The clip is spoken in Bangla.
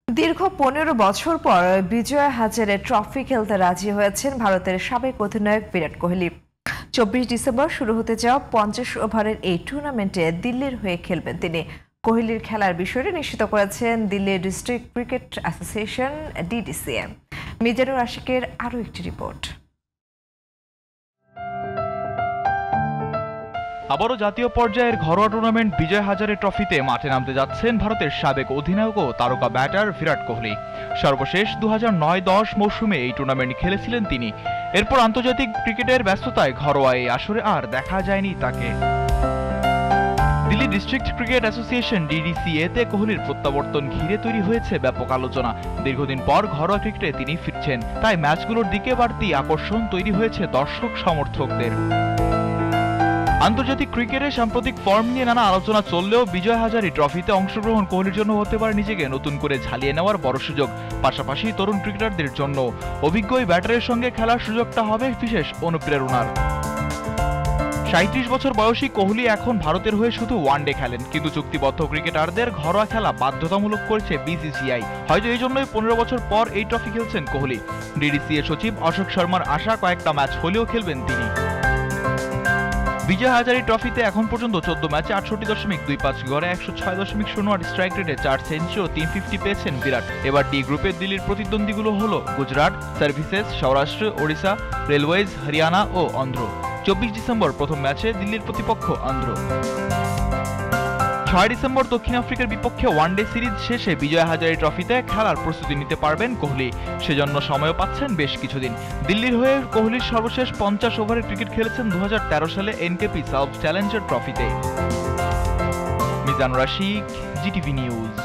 দীর্ঘ ১৫ বছর পর বিজয় হাজারে ট্রফি খেলতে রাজি হয়েছেন ভারতের সাবেক অধিনায়ক বিরাট কোহলি। ২৪ ডিসেম্বর শুরু হতে যাওয়া ৫০ ওভারের এই টুর্নামেন্টে দিল্লির হয়ে খেলবেন তিনি। কোহলির খেলার বিষয়টি নিশ্চিত করেছেন Delhi district cricket association DDCA. Mizanur আশিকের আরও একটি রিপোর্ট। আবারও জাতীয় পর্যায়ের ঘরোয়া টুর্নামেন্ট বিজয় হাজারে ট্রফিতে মাঠে নামতে যাচ্ছেন ভারতের সাবেক অধিনায়ক ও তারকা ব্যাটার বিরাট কোহলি। সর্বশেষ ২০০৯-১০ মৌসুমে এই টুর্নামেন্ট খেলেছিলেন তিনি। এরপর আন্তর্জাতিক ক্রিকেটের ব্যস্ততায় ঘরোয়া এই আসরে আর দেখা যায়নি তাকে। দিল্লি ডিস্ট্রিক্ট ক্রিকেট অ্যাসোসিয়েশন ডিডিসিএতে কোহলির প্রত্যাবর্তন ঘিরে তৈরি হয়েছে ব্যাপক আলোচনা। দীর্ঘদিন পর ঘরোয়া ক্রিকেটে তিনি ফিরছেন, তাই ম্যাচগুলোর দিকে বাড়তি আকর্ষণ তৈরি হয়েছে দর্শক সমর্থকদের। আন্তর্জাতিক ক্রিকেটে সাম্প্রতিক ফর্ম নিয়ে নানা আলোচনা চললেও বিজয় হাজারে ট্রফিতে অংশগ্রহণ কোহলির জন্য হতে পারে নিজেকে নতুন করে ঝালিয়ে নেওয়ার বড় সুযোগ। পাশাপাশি তরুণ ক্রিকেটারদের জন্য অভিজ্ঞ এই ব্যাটারের সঙ্গে খেলার সুযোগটা হবে বিশেষ অনুপ্রেরণার। ৩৭ বছর বয়সী কোহলি এখন ভারতের হয়ে শুধু ওয়ানডে খেলেন, কিন্তু চুক্তিবদ্ধ ক্রিকেটারদের ঘরোয়া খেলা বাধ্যতামূলক করেছে বিসিসিআই। হয়তো এই জন্যই ১৫ বছর পর এই ট্রফি খেলছেন কোহলি। ডিডিসিএ সচিব অশোক শর্মার আশা কয়েকটা ম্যাচ হলেও খেলবেন তিনি। বিজয় হাজারে ট্রফিতে এখন পর্যন্ত ১৪ ম্যাচে ৬৮.২৫ গড়ে ১০৬.০৮ স্ট্রাইক রেটে ৪ সেঞ্চুরি ও ৩50 পেয়েছেন বিরাট। এবার ডি গ্রুপে দিল্লির প্রতিদ্বন্দ্বীগুলো হলো গুজরাট, সার্ভিসেস, সৌরাষ্ট্র, ওড়িশা, রেলওয়েজ, হরিয়ানা ও অন্ধ্র। ২৪ ডিসেম্বর প্রথম ম্যাচে দিল্লির প্রতিপক্ষ অন্ধ্র। ৬ ডিসেম্বর দক্ষিণ আফ্রিকার বিপক্ষে ওয়ানডে সিরিজ শেষে বিজয় হাজারে ট্রফিতে খেলার প্রস্তুতি নিতে পারবেন কোহলি। সেজন্য সময়ও পাচ্ছেন বেশ কিছুদিন। দিল্লির হয়ে কোহলির সর্বশেষ ৫০ ওভারের ক্রিকেট খেলেছেন ২০১৩ সালে এনকেপি সাউথ চ্যালেঞ্জার ট্রফিতে। Mizanur Ashik, GTV news.